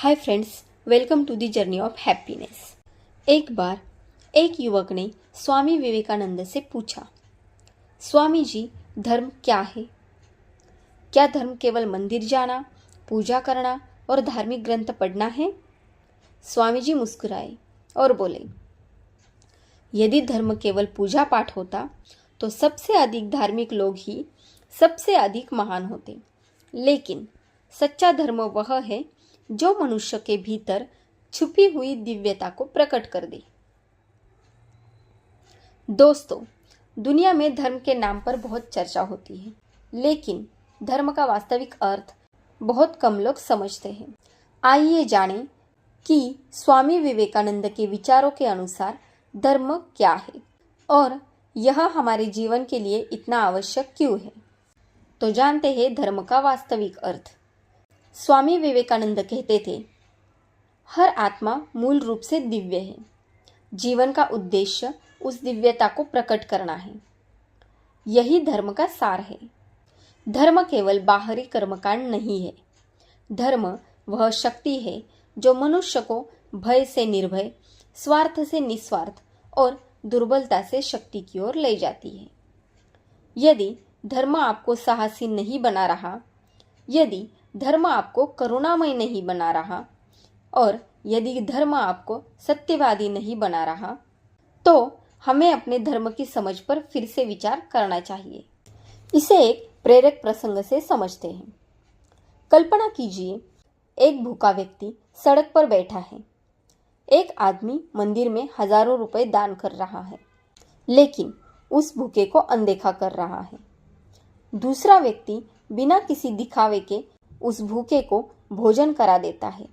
Hi friends, welcome to the journey of happiness. एक बार एक युवक ने स्वामी विवेकानंद से पूछा, स्वामी जी, धर्म क्या है? क्या धर्म केवल मंदिर जाना, पूजा करना और धार्मिक ग्रंथ पढ़ना है? स्वामी जी मुस्कुराए और बोले, यदि धर्म केवल पूजा पाठ होता तो सबसे अधिक धार्मिक लोग ही सबसे अधिक महान होते। लेकिन सच्चा धर्म वह है जो मनुष्य के भीतर छुपी हुई दिव्यता को प्रकट कर दे। दोस्तों, दुनिया में धर्म के नाम पर बहुत चर्चा होती है, लेकिन धर्म का वास्तविक अर्थ बहुत कम लोग समझते हैं। आइए जानें कि स्वामी विवेकानंद के विचारों के अनुसार धर्म क्या है और यह हमारे जीवन के लिए इतना आवश्यक क्यों है। तो जानते हैं धर्म का वास्तविक अर्थ। स्वामी विवेकानंद कहते थे, हर आत्मा मूल रूप से दिव्य है। जीवन का उद्देश्य उस दिव्यता को प्रकट करना है। यही धर्म का सार है। धर्म केवल बाहरी कर्मकांड नहीं है। धर्म वह शक्ति है जो मनुष्य को भय से निर्भय, स्वार्थ से निस्वार्थ और दुर्बलता से शक्ति की ओर ले जाती है। यदि धर्म आपको साहसी नहीं बना रहा, यदि धर्म आपको करुणामय नहीं बना रहा और यदि धर्म आपको सत्यवादी नहीं बना रहा, तो हमें अपने धर्म की समझ पर फिर से विचार करना चाहिए। इसे एक प्रेरक प्रसंग से समझते हैं। कल्पना कीजिए, एक भूखा व्यक्ति सड़क पर बैठा है। एक आदमी मंदिर में हजारों रुपए दान कर रहा है, लेकिन उस भूखे को अनदेखा कर रहा है। दूसरा व्यक्ति बिना किसी दिखावे के उस भूखे को भोजन करा देता है।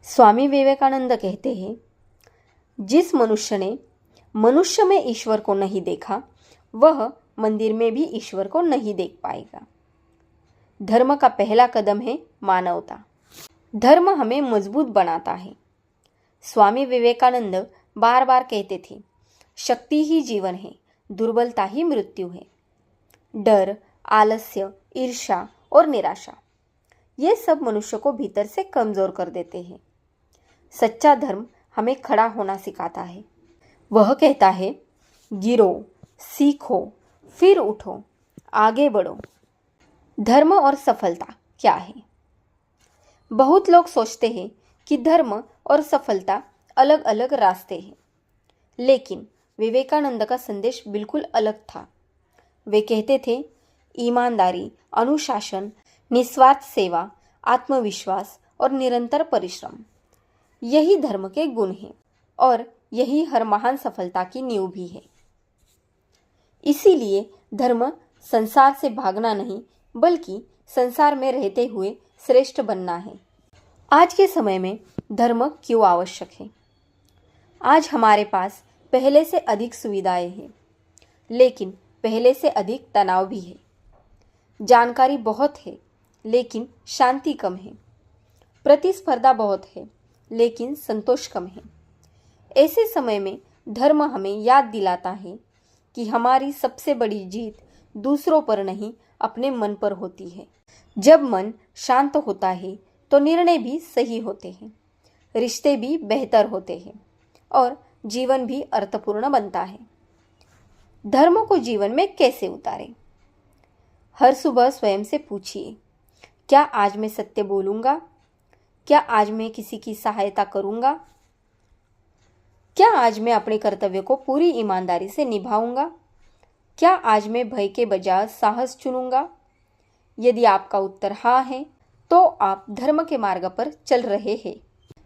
स्वामी विवेकानंद कहते हैं, जिस मनुष्य ने मनुष्य में ईश्वर को नहीं देखा, वह मंदिर में भी ईश्वर को नहीं देख पाएगा। धर्म का पहला कदम है मानवता। धर्म हमें मजबूत बनाता है। स्वामी विवेकानंद बार बार कहते थे, शक्ति ही जीवन है, दुर्बलता ही मृत्यु है। डर, आलस्य, ईर्ष्या और निराशा, ये सब मनुष्य को भीतर से कमजोर कर देते हैं। सच्चा धर्म हमें खड़ा होना सिखाता है। वह कहता है, गिरो, सीखो, फिर उठो, आगे बढ़ो। धर्म और सफलता क्या है? बहुत लोग सोचते हैं कि धर्म और सफलता अलग अलग रास्ते हैं, लेकिन विवेकानंद का संदेश बिल्कुल अलग था। वे कहते थे, ईमानदारी, अनुशासन, निस्वार्थ सेवा, आत्मविश्वास और निरंतर परिश्रम, यही धर्म के गुण हैं और यही हर महान सफलता की नींव भी है। इसीलिए धर्म संसार से भागना नहीं, बल्कि संसार में रहते हुए श्रेष्ठ बनना है। आज के समय में धर्म क्यों आवश्यक है? आज हमारे पास पहले से अधिक सुविधाएं हैं, लेकिन पहले से अधिक तनाव भी है। जानकारी बहुत है, लेकिन शांति कम है। प्रतिस्पर्धा बहुत है, लेकिन संतोष कम है। ऐसे समय में धर्म हमें याद दिलाता है कि हमारी सबसे बड़ी जीत दूसरों पर नहीं, अपने मन पर होती है। जब मन शांत होता है तो निर्णय भी सही होते हैं, रिश्ते भी बेहतर होते हैं और जीवन भी अर्थपूर्ण बनता है। धर्म को जीवन में कैसे उतारें? हर सुबह स्वयं से पूछिए, क्या आज मैं सत्य बोलूंगा? क्या आज मैं किसी की सहायता करूंगा? क्या आज मैं अपने कर्तव्य को पूरी ईमानदारी से निभाऊंगा? क्या आज मैं भय के बजाय साहस चुनूंगा? यदि आपका उत्तर हाँ है, तो आप धर्म के मार्ग पर चल रहे हैं।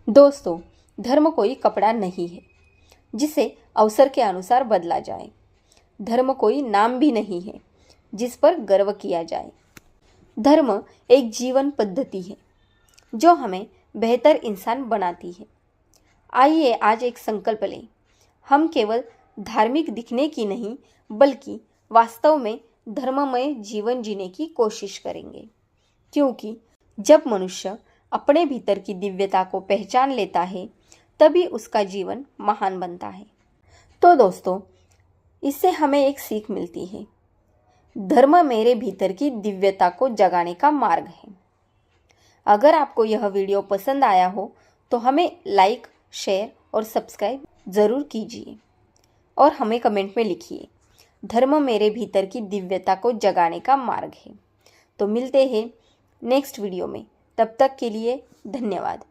दोस्तों, धर्म कोई कपड़ा नहीं है जिसे अवसर के अनुसार बदला जाए। धर्म कोई नाम भी नहीं है जिस पर गर्व किया जाए। धर्म एक जीवन पद्धति है जो हमें बेहतर इंसान बनाती है। आइए आज एक संकल्प लें। हम केवल धार्मिक दिखने की नहीं, बल्कि वास्तव में धर्ममय जीवन जीने की कोशिश करेंगे, क्योंकि जब मनुष्य अपने भीतर की दिव्यता को पहचान लेता है, तभी उसका जीवन महान बनता है। तो दोस्तों, इससे हमें एक सीख मिलती है। धर्म मेरे भीतर की दिव्यता को जगाने का मार्ग है। अगर आपको यह वीडियो पसंद आया हो तो हमें लाइक, शेयर और सब्सक्राइब ज़रूर कीजिए और हमें कमेंट में लिखिए, धर्म मेरे भीतर की दिव्यता को जगाने का मार्ग है। तो मिलते हैं नेक्स्ट वीडियो में, तब तक के लिए धन्यवाद।